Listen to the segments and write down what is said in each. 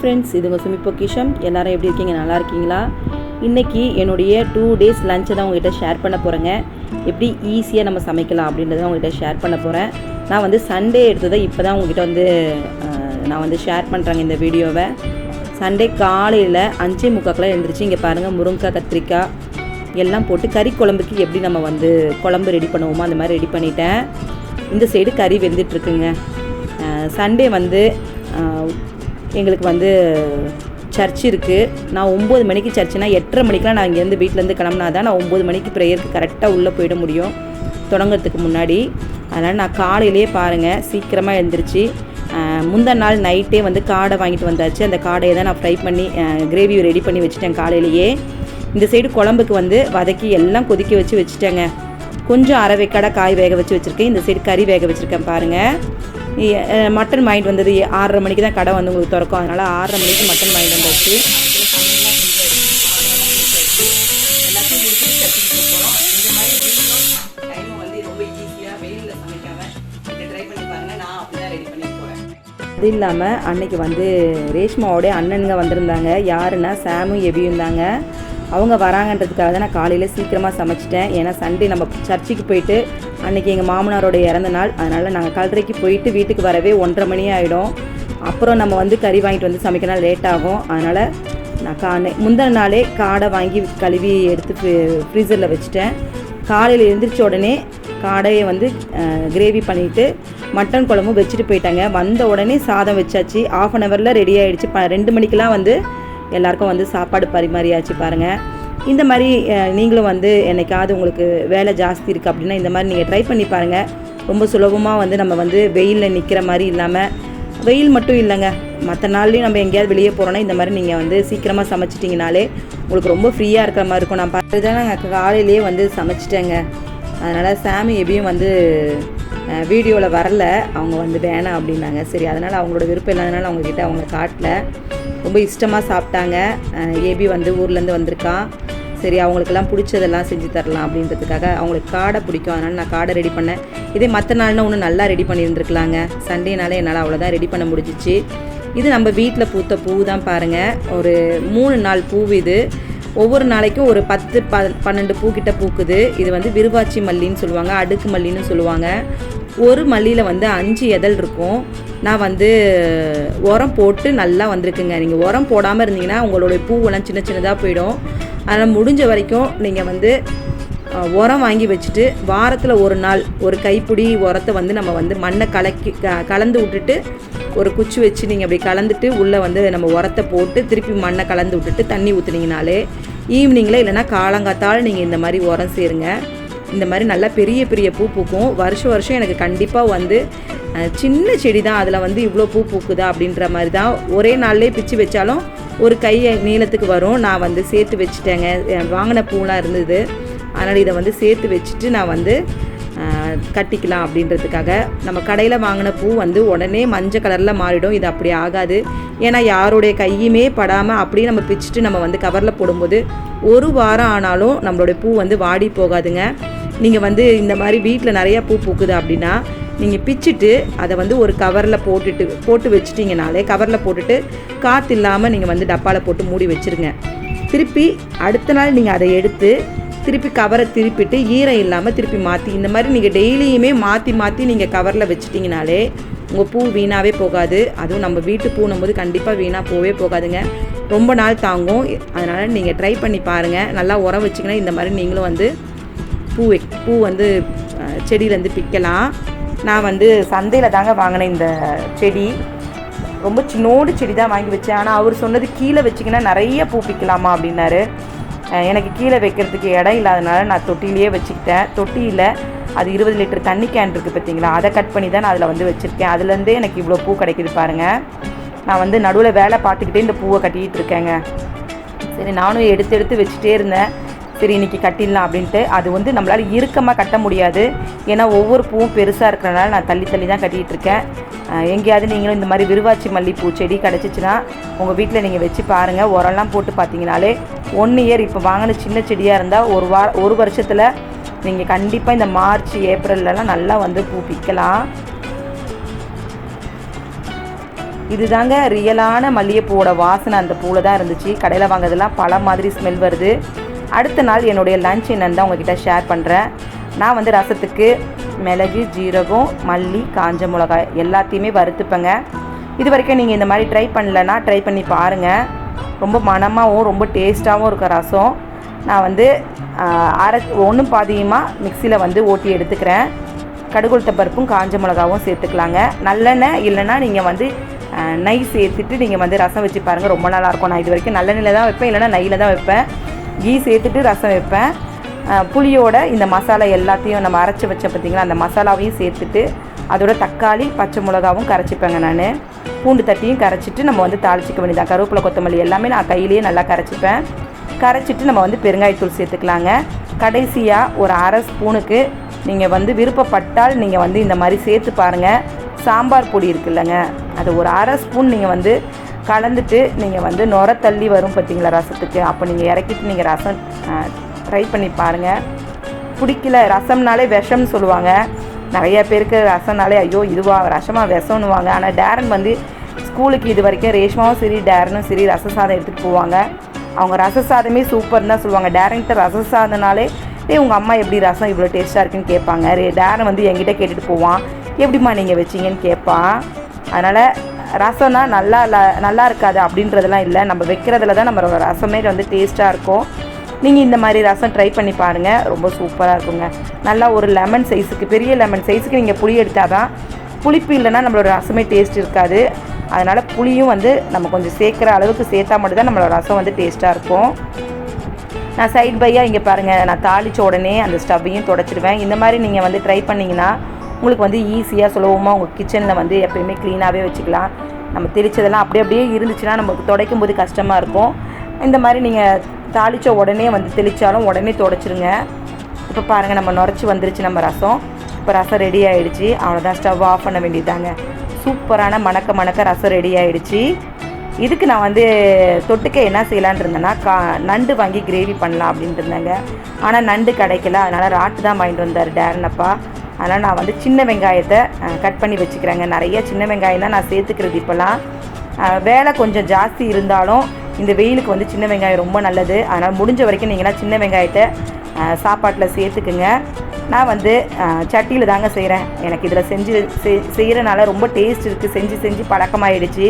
Hi friends, இது உங்கள் சுமிpokkisham. எல்லோரும் எப்படி இருக்கீங்க? நல்லா இருக்கீங்களா? இன்றைக்கி என்னுடைய 2 days லஞ்சை தான் உங்கள்கிட்ட ஷேர் பண்ண போகிறேங்க. எப்படி ஈஸியாக நம்ம சமைக்கலாம் அப்படின்றத உங்கள்கிட்ட ஷேர் பண்ண போகிறேன். நான் வந்து சண்டே எடுத்ததை இப்போ தான் உங்கள்கிட்ட வந்து நான் வந்து ஷேர் பண்ணுறேங்க இந்த வீடியோவை. சண்டே காலையில் 5:45 எழுந்திரிச்சு இங்கே பாருங்கள், முருங்கைக்காய், கத்திரிக்காய் எல்லாம் போட்டு கறி குழம்புக்கு எப்படி நம்ம வந்து குழம்பு ரெடி பண்ணுவோமோ அந்த மாதிரி ரெடி பண்ணிட்டேன். இந்த சைடு கறி வெந்துட்டுருக்குங்க. சண்டே வந்து எங்களுக்கு வந்து சர்ச் இருக்குது. நான் 9 மணிக்கு சர்ச்சுனா 8:30 மணிக்கெலாம் நான் இங்கேருந்து வீட்டிலேருந்து கிளம்புனா தான் நான் 9 மணிக்கு ப்ரேயருக்கு கரெக்டாக உள்ளே போயிட முடியும் தொடங்கிறதுக்கு முன்னாடி. அதனால் நான் காலையிலே பாருங்கள் சீக்கிரமாக எழுந்திரிச்சு முந்தின நாள் நைட்டே வந்து காடை வாங்கிட்டு வந்தாச்சு. அந்த காடையை தான் நான் ஃப்ரை பண்ணி கிரேவி ரெடி பண்ணி வச்சுட்டேன் காலையிலேயே. இந்த சைடு குழம்புக்கு வந்து வதக்கி எல்லாம் கொதிக்க வச்சுட்டேங்க. கொஞ்சம் அரை வேக்காடாக காய் வேக வச்சுருக்கேன். இந்த சைடு கறி வேக வச்சுருக்கேன் பாருங்கள். மட்டன் வாங்கிட்டு வந்தது 6:30 மணிக்கு தான் கடை வந்து உங்களுக்கு திறக்கும். அதனால் 6:30 மணிக்கு மட்டன் வாங்கிட்டு வந்தாச்சு. எல்லாத்தையும் முடிச்சுட்டு சர்ச்சுக்கு போகிறோம். இந்த மாதிரி டைம் வந்து ரொம்ப ஈஸியாக வெயிலில் சமைக்காமல் இதை ட்ரை பண்ணி பாருங்கள். நான் அப்படி தான் ரெடி பண்ணி போகிறேன். அது இல்லாமல் அன்றைக்கி வந்து ரேஷ்மாவோடைய அண்ணனுங்க வந்திருந்தாங்க. யாருன்னா சாமும் எபியும் தாங்க. அவங்க வராங்கன்றதுக்காக தான் நான் காலையில் சீக்கிரமாக சமைச்சிட்டேன். ஏன்னா சண்டே நம்ம சர்ச்சுக்கு போயிட்டு அன்றைக்கி எங்கள் மாமனாரோட இறந்த நாள். அதனால் நாங்கள் 4:30 போயிட்டு வீட்டுக்கு வரவே 1:30 மணி ஆகிடும். அப்புறம் நம்ம வந்து கறி வாங்கிட்டு வந்து சமைக்கணும் லேட் ஆகும். அதனால் நான் முந்தின நாளே காடை வாங்கி கழுவி எடுத்து ஃப்ரீசரில் வச்சுட்டேன். காலையில் எழுந்திரிச்ச உடனே காடையை வந்து கிரேவி பண்ணிவிட்டு மட்டன் குழம்பும் வச்சுட்டு போயிட்டாங்க. வந்த உடனே சாதம் வச்சாச்சு. 1/2 hourல ரெடி ஆகிடுச்சு. 2 மணிக்கெலாம் வந்து எல்லாருக்கும் வந்து சாப்பாடு பரிமாறியாச்சு பாருங்கள். இந்த மாதிரி நீங்களும் வந்து என்னைக்காவது உங்களுக்கு வேலை ஜாஸ்தி இருக்குது அப்படின்னா இந்த மாதிரி நீங்கள் ட்ரை பண்ணி பாருங்கள். ரொம்ப சுலபமாக வந்து நம்ம வந்து வெயிலில் நிற்கிற மாதிரி இல்லாமல், வெயில் மட்டும் இல்லைங்க, மற்ற நாள்லேயும் நம்ம எங்கேயாவது வெளியே போகிறோன்னா இந்த மாதிரி நீங்கள் வந்து சீக்கிரமாக சமைச்சிட்டிங்கனாலே உங்களுக்கு ரொம்ப ஃப்ரீயாக இருக்கிற மாதிரி இருக்கும். நான் பார்த்து தான் நாங்கள் காலையிலேயே வந்து சமைச்சிட்டேங்க. அதனால் சாமி எபியும் வந்து வீடியோவில் வரல. அவங்க வந்து வேணாம் அப்படின்னாங்க. சரி, அதனால் அவங்களோட விருப்பம் இல்லாதனால அவங்கக்கிட்ட அவங்கள காட்டல. ரொம்ப இஷ்டமாக சாப்பிட்டாங்க. ஏபி வந்து ஊர்லேருந்து வந்திருக்கான். சரி, அவங்களுக்கெல்லாம் பிடிச்சதெல்லாம் செஞ்சு தரலாம் அப்படின்றதுக்காக. அவங்களுக்கு காடை பிடிக்கும், அதனால் நான் காடை ரெடி பண்ணேன். இதே மற்ற நாள்னா ஒன்று நல்லா ரெடி பண்ணியிருந்துருக்கலாங்க. சண்டேனால என்னால் அவ்வளோதான் ரெடி பண்ண முடிஞ்சிச்சு. இது நம்ம வீட்டில் பூத்த பூ தான் பாருங்கள். ஒரு 3 நாள் பூ இது. ஒவ்வொரு நாளைக்கும் ஒரு 10-12 பூக்கிட்ட பூக்குது. இது வந்து விருவாச்சி மல்லின்னு சொல்லுவாங்க, அடுக்கு மல்லின்னு சொல்லுவாங்க. ஒரு மல்லியில் வந்து 5 இதழ் இருக்கும். நான் வந்து உரம் போட்டு நல்லா வந்திருக்குங்க. நீங்கள் உரம் போடாமல் இருந்தீங்கன்னா உங்களுடைய பூவெல்லாம் சின்ன சின்னதாக போயிடும். அதனால் முடிஞ்ச வரைக்கும் நீங்கள் வந்து உரம் வாங்கி வச்சுட்டு வாரத்தில் ஒரு நாள் ஒரு கைப்பிடி உரத்தை வந்து நம்ம வந்து மண்ணை கலந்து விட்டுட்டு ஒரு குச்சி வச்சு நீங்கள் அப்படி கலந்துட்டு உள்ளே வந்து நம்ம உரத்தை போட்டு திருப்பி மண்ணை கலந்து விட்டுட்டு தண்ணி ஊற்றுனீங்கனாலே ஈவினிங்கில் இல்லைனா காலங்காத்தால் நீங்கள் இந்த மாதிரி உரம் சேருங்க. இந்த மாதிரி நல்லா பெரிய பெரிய பூ பூக்கும். வருஷம் எனக்கு கண்டிப்பாக வந்து சின்ன செடி தான், அதில் வந்து இவ்வளோ பூ பூக்குதா அப்படின்ற மாதிரி தான். ஒரே நாள்லேயே பிச்சு வச்சாலும் ஒரு கை நீளத்துக்கு வரும். நான் வந்து சேர்த்து வச்சுட்டேங்க. வாங்கின பூலாம் இருந்தது, அதனால் இதை வந்து சேர்த்து வச்சுட்டு நான் வந்து கட்டிக்கலாம் அப்படின்றதுக்காக. நம்ம கடையில் வாங்கின பூ வந்து உடனே மஞ்சள் கலரில் மாறிடும். இது அப்படி ஆகாது. ஏன்னா யாருடைய கையுமே படாமல் அப்படியே நம்ம பிச்சுட்டு நம்ம வந்து கவரில் போடும்போது 1 வாரம் ஆனாலும் நம்மளுடைய பூ வந்து வாடி போகாதுங்க. நீங்கள் வந்து இந்த மாதிரி வீட்டில் நிறையா பூ பூக்குது அப்படின்னா நீங்கள் பிச்சுட்டு அதை வந்து ஒரு கவரில் போட்டு வச்சிட்டிங்கனாலே, கவரில் போட்டுட்டு காற்று இல்லாமல் நீங்கள் வந்து டப்பாவில் போட்டு மூடி வச்சுருங்க. திருப்பி அடுத்த நாள் நீங்கள் அதை எடுத்து திருப்பி கவரை திருப்பிட்டு ஈரம் இல்லாமல் திருப்பி மாற்றி, இந்த மாதிரி நீங்கள் டெய்லியுமே மாற்றி நீங்கள் கவரில் வச்சிட்டிங்கனாலே உங்கள் பூ வீணாகவே போகாது. அதுவும் நம்ம வீட்டு பூனும்போது கண்டிப்பாக வீணாக போவே போகாதுங்க. ரொம்ப நாள் தாங்கும். அதனால் நீங்கள் ட்ரை பண்ணி பாருங்கள். நல்லா உரம் வச்சிங்கன்னா இந்த மாதிரி நீங்களும் வந்து பூ வந்து செடியிலேருந்து பிக்கலாம். நான் வந்து சந்தையில் தாங்க வாங்கினேன் இந்த செடி. ரொம்ப சின்னோடு செடி தான் வாங்கி வச்சேன். ஆனால் அவர் சொன்னது கீழே வச்சிங்கன்னா நிறைய பூ பிக்கலாமா அப்படின்னாரு. எனக்கு கீழே வைக்கிறதுக்கு இடம் இல்லாதனால நான் தொட்டிலேயே வச்சுக்கிட்டேன். தொட்டியில் அது 20 லிட்டர் தண்ணி கேன் இருக்குது பார்த்தீங்களா, அதை கட் பண்ணி தான் நான் அதில் வந்து வச்சுருக்கேன். அதுலேருந்தே எனக்கு இவ்வளோ பூ கிடைக்கிது பாருங்கள். நான் வந்து நடுவில் வேலை பார்த்துக்கிட்டே இந்த பூவை கட்டிகிட்டு இருக்கேங்க. சரி, நானும் எடுத்து வச்சுட்டே இருந்தேன். சரி, இன்றைக்கி கட்டிடலாம் அப்படின்ட்டு. அது வந்து நம்மளால் இறுக்கமாக கட்ட முடியாது. ஏன்னா ஒவ்வொரு பூவும் பெருசாக இருக்கிறனால நான் தள்ளி தான் கட்டிகிட்டு இருக்கேன். எங்கேயாவது நீங்களும் இந்த மாதிரி விருவாச்சி மல்லிப்பூ செடி கிடச்சிச்சின்னா உங்கள் வீட்டில் நீங்கள் வச்சு பாருங்கள். உரம்லாம் போட்டு பார்த்தீங்கனாலே 1 இயர் இப்போ வாங்கின சின்ன செடியாக இருந்தால் ஒரு வருஷத்தில் நீங்கள் கண்டிப்பாக இந்த மார்ச் ஏப்ரல்லாம் நல்லா வந்து பூ பிக்கலாம். இதுதாங்க ரியலான மல்லிகைப்பூவோட வாசனை அந்த பூவில் தான் இருந்துச்சு. கடையில் வாங்குறதுலாம் பழம் மாதிரி ஸ்மெல் வருது. அடுத்த நாள் என்னுடைய லஞ்ச் என்னன்னு தான் உங்ககிட்ட ஷேர் பண்ணுறேன். நான் வந்து ரசத்துக்கு மிளகு, ஜீரகம், மல்லி, காஞ்ச மிளகாய் எல்லாத்தையுமே வறுத்துப்பேங்க. இது வரைக்கும் நீங்கள் இந்த மாதிரி ட்ரை பண்ணலன்னா ட்ரை பண்ணி பாருங்கள். ரொம்ப மணமாகவும் ரொம்ப டேஸ்ட்டாகவும் இருக்க ரசம். நான் வந்து ஒன்றும் பாதியமாக மிக்சியில் வந்து ஓட்டி எடுத்துக்கிறேன். கடுகுளுத்த பருப்பும் காஞ்ச மிளகாவும் சேர்த்துக்கலாங்க. நல்லெண்ணெய் இல்லைன்னா நீங்கள் வந்து நெய் சேர்த்துட்டு நீங்கள் வந்து ரசம் வச்சு பாருங்கள், ரொம்ப நல்லாயிருக்கும். நான் இது வரைக்கும் நல்லெண்ணெயில் தான் வைப்பேன், இல்லைனா நெய்யில் தான் வைப்பேன். கீ சேர்த்துட்டு ரசம் வைப்பேன். புளியோட இந்த மசாலா எல்லாத்தையும் நம்ம அரைச்சி வச்சேன் பார்த்திங்களா, அந்த மசாலாவையும் சேர்த்துட்டு அதோட தக்காளி, பச்சை மிளகாவும் கரைச்சிப்பேங்க. நான் பூண்டு தட்டியும் கரைச்சிட்டு நம்ம வந்து தாளிச்சிக்க வேண்டியதான். கருவேப்பிலை, கொத்தமல்லி எல்லாமே நான் கையிலேயே நல்லா கரைச்சிப்பேன். கரைச்சிட்டு நம்ம வந்து பெருங்காயத்தூள் சேர்த்துக்கலாங்க. கடைசியாக ஒரு அரை ஸ்பூனுக்கு நீங்கள் வந்து விருப்பப்பட்டால் நீங்கள் வந்து இந்த மாதிரி சேர்த்து பாருங்கள். சாம்பார் பொடி இருக்குல்லங்க, அது ஒரு அரை ஸ்பூன் நீங்கள் வந்து கலந்துட்டு நீங்கள் வந்து நுர தள்ளி வரும் பார்த்திங்களா ரசத்துக்கு, அப்போ நீங்கள் இறக்கிட்டு நீங்கள் ரசம் ட்ரை பண்ணி பாருங்கள். பிடிக்கல, ரசம்னாலே விஷம்னு சொல்லுவாங்க. நிறைய பேருக்கு ரசம்னாலே ஐயோ இதுவா ரசமாக விஷம்னுவாங்க. ஆனால் டேரன் வந்து ஸ்கூலுக்கு இது வரைக்கும் ரேஷ்மாவும் சரி டேரனும் சரி ரச சாதம் எடுத்துகிட்டு போவாங்க. அவங்க ரச சாதமே சூப்பர்னு தான் சொல்லுவாங்க. டேரன்கிட்ட ரச சாதம்னாலே உங்கள் அம்மா எப்படி ரசம் இவ்வளோ டேஸ்ட்டாக இருக்குன்னு கேட்பாங்க. டேரன் வந்து என்கிட்ட கேட்டுட்டு போவான், எப்படிம்மா நீங்கள் வச்சிங்கன்னு கேட்பான். அதனால் ரசம்னா நல்லா இருக்காது அப்படின்றதெல்லாம் இல்லை, நம்ம வைக்கிறதுல தான் நம்மளோட ரசமே வந்து டேஸ்ட்டாக இருக்கும். நீங்கள் இந்த மாதிரி ரசம் ட்ரை பண்ணி பாருங்கள், ரொம்ப சூப்பராக இருக்குங்க. நல்லா ஒரு லெமன் சைஸுக்கு, பெரிய லெமன் சைஸுக்கு நீங்கள் புளி எடுத்தால் தான், புளிப்பு இல்லைன்னா நம்மளோட ரசமே டேஸ்ட் இருக்காது. அதனால் புளியும் வந்து நம்ம கொஞ்சம் சேர்க்குற அளவுக்கு சேர்த்தா மட்டும்தான் நம்மளோட ரசம் வந்து டேஸ்ட்டாக இருக்கும். நான் சைட் பையாக இங்கே பாருங்கள், நான் தாளித்த உடனே அந்த ஸ்டவ்வையும் தொடச்சிடுவேன். இந்த மாதிரி நீங்கள் வந்து ட்ரை பண்ணிங்கன்னா உங்களுக்கு வந்து ஈஸியாக சுலபமாக உங்கள் கிச்சனில் வந்து எப்போயுமே க்ளீனாகவே வச்சுக்கலாம். நம்ம தெளித்ததெல்லாம் அப்படியே இருந்துச்சுன்னா நமக்கு துடைக்கும் போது கஷ்டமாக இருக்கும். இந்த மாதிரி நீங்கள் தாளித்த உடனே வந்து தெளித்தாலும் உடனே துடைச்சிருங்க. இப்போ பாருங்கள், நம்ம நுரைச்சி வந்துருச்சு நம்ம ரசம். இப்போ ரசம் ரெடி ஆகிடுச்சு. அவ்வளோதான், ஸ்டவ் ஆஃப் பண்ண வேண்டியதாங்க. சூப்பரான மணக்க ரசம் ரெடி ஆகிடுச்சு. இதுக்கு நான் வந்து தொட்டுக்க என்ன செய்யலான் இருந்தேன்னா நண்டு வாங்கி கிரேவி பண்ணலாம் அப்படின்ட்டு இருந்தேங்க. ஆனால் நண்டு கிடைக்கல, அதனால் ராட்டு தான் வாங்கிட்டு வந்தார் டேரனப்பா. அதனால் நான் வந்து சின்ன வெங்காயத்தை கட் பண்ணி வச்சுக்கிறேங்க. நிறைய சின்ன வெங்காயம் தான் நான் சேர்த்துக்கிறது. இப்போலாம் வேலை கொஞ்சம் ஜாஸ்தி இருந்தாலும் இந்த வெயிலுக்கு வந்து சின்ன வெங்காயம் ரொம்ப நல்லது. அதனால் முடிஞ்ச வரைக்கும் நீங்களாம் சின்ன வெங்காயத்தை சாப்பாட்டில் சேர்த்துக்குங்க. நான் வந்து சட்டியில் தாங்க செய்கிறேன். எனக்கு இதில் செய்கிறனால ரொம்ப டேஸ்ட் இருக்குது. செஞ்சு பழக்கமாகிடுச்சு.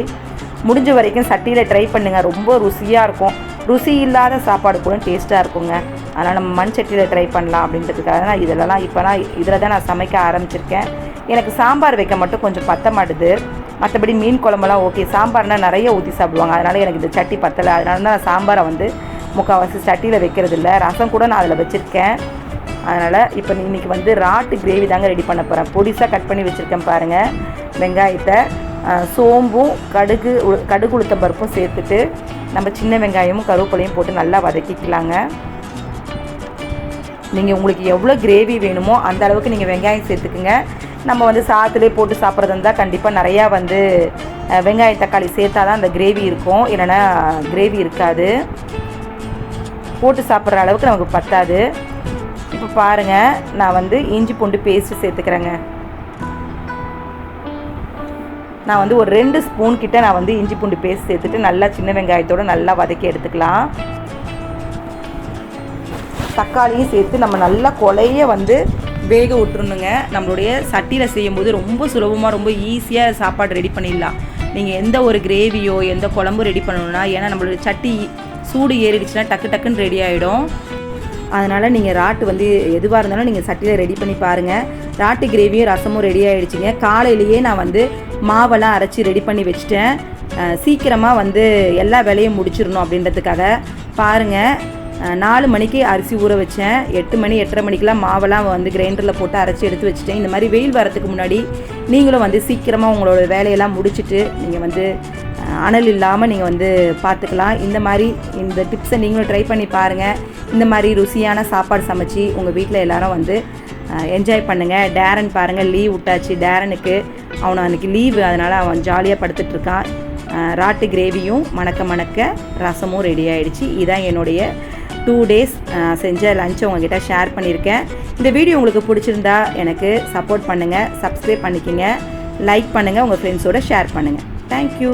முடிஞ்ச வரைக்கும் சட்டியில் ட்ரை பண்ணுங்கள், ரொம்ப ருசியாக இருக்கும். ருசி இல்லாத சாப்பாடு கூட டேஸ்ட்டாக இருக்குங்க. அதனால் நம்ம மண் சட்டியில் ட்ரை பண்ணலாம் அப்படின்றதுக்காக நான் இதில் தான் நான் சமைக்க ஆரம்பிச்சிருக்கேன். எனக்கு சாம்பார் வைக்க மட்டும் கொஞ்சம் பத்த மாட்டுது. மற்றபடி மீன் குழம்பெல்லாம் ஓகே, சாம்பார்னால் நிறைய ஊற்றி சாப்பிடுவாங்க. அதனால் எனக்கு இந்த சட்டி பத்தலை. அதனால தான் நான் சாம்பாரை வந்து முக்கால்வாசி சட்டியில் வைக்கிறது இல்லை. ரசம் கூட நான் அதில் வச்சுருக்கேன். அதனால் இப்போ இன்றைக்கி வந்து ராட்டு கிரேவி தாங்க ரெடி பண்ண போகிறேன். பொடிசாக கட் பண்ணி வச்சுருக்கேன் பாருங்கள். வெங்காயத்தை சோம்பும் கடுகு உளுத்த பருப்பும் சேர்த்துட்டு நம்ம சின்ன வெங்காயமும் கருவேப்பிலையும் போட்டு நல்லா வதக்கிக்கலாங்க. நீங்கள் உங்களுக்கு எவ்வளோ கிரேவி வேணுமோ அந்த அளவுக்கு நீங்கள் வெங்காயம் சேர்த்துக்குங்க. நம்ம வந்து சாதத்திலே போட்டு சாப்பிட்றது இருந்தால் கண்டிப்பாக நிறையா வந்து வெங்காயம் தக்காளி சேர்த்தா தான் அந்த கிரேவி இருக்கும், இல்லைன்னா கிரேவி இருக்காது. போட்டு சாப்பிட்ற அளவுக்கு நமக்கு பத்தாது. இப்போ பாருங்கள், நான் வந்து இஞ்சி பூண்டு பேஸ்ட்டு சேர்த்துக்கிறேங்க. நான் வந்து ஒரு 2 ஸ்பூன் கிட்ட நான் வந்து இஞ்சி பூண்டு பேஸ்ட் சேர்த்துட்டு நல்லா சின்ன வெங்காயத்தோடு நல்லா வதக்கி எடுத்துக்கலாம். தக்காளியும் சேர்த்து நம்ம நல்லா கொலைய வந்து வேக விட்டுருணுங்க. நம்மளுடைய சட்டியில் செய்யும்போது ரொம்ப சுலபமாக ரொம்ப ஈஸியாக சாப்பாடு ரெடி பண்ணிடலாம். நீங்கள் எந்த ஒரு கிரேவியோ எந்த குழம்பு ரெடி பண்ணணுன்னா, ஏன்னா நம்மளுடைய சட்டி சூடு ஏறிடுச்சுன்னா டக்குன்னு ரெடி ஆகிடும். அதனால் நீங்கள் ராட்டு வந்து எதுவாக இருந்தாலும் நீங்கள் சட்டியில் ரெடி பண்ணி பாருங்கள். ராட்டு கிரேவியும் ரசமும் ரெடி ஆகிடுச்சிங்க. காலையிலேயே நான் வந்து மாவெல்லாம் அரைச்சி ரெடி பண்ணி வச்சுட்டேன். சீக்கிரமாக வந்து எல்லா வேலையும் முடிச்சிடணும் அப்படின்றதுக்காக. பாருங்கள், 4 மணிக்கு அரிசி ஊற வச்சேன். 8 மணி 8:30 மணிக்கெலாம் மாவெல்லாம் வந்து கிரைண்டரில் போட்டு அரைச்சி எடுத்து வச்சுட்டேன். இந்த மாதிரி வெயில் வரத்துக்கு முன்னாடி நீங்களும் வந்து சீக்கிரமாக உங்களோட வேலையெல்லாம் முடிச்சுட்டு நீங்கள் வந்து அனல் இல்லாமல் நீங்கள் வந்து பார்த்துக்கலாம். இந்த டிப்ஸை நீங்களும் ட்ரை பண்ணி பாருங்கள். இந்த மாதிரி ருசியான சாப்பாடு சமைச்சு உங்கள் வீட்டில் எல்லோரும் வந்து என்ஜாய் பண்ணுங்கள். டேரன் பாருங்கள், லீவ் விட்டாச்சு டேரனுக்கு. அவனை அன்றைக்கி லீவு, அதனால் அவன் ஜாலியாக படுத்துட்ருக்கான். ராட்டு கிரேவியும் மணக்க ரசமும் ரெடி ஆகிடுச்சு. இதுதான் என்னுடைய 2 days செஞ்ச லஞ்சை உங்ககிட்ட ஷேர் பண்ணியிருக்கேன். இந்த வீடியோ உங்களுக்கு பிடிச்சிருந்தா எனக்கு சப்போர்ட் பண்ணுங்கள், சப்ஸ்கிரைப் பண்ணிக்கோங்க, லைக் பண்ணுங்கள், உங்கள் ஃப்ரெண்ட்ஸோடு ஷேர் பண்ணுங்கள். தேங்க்யூ.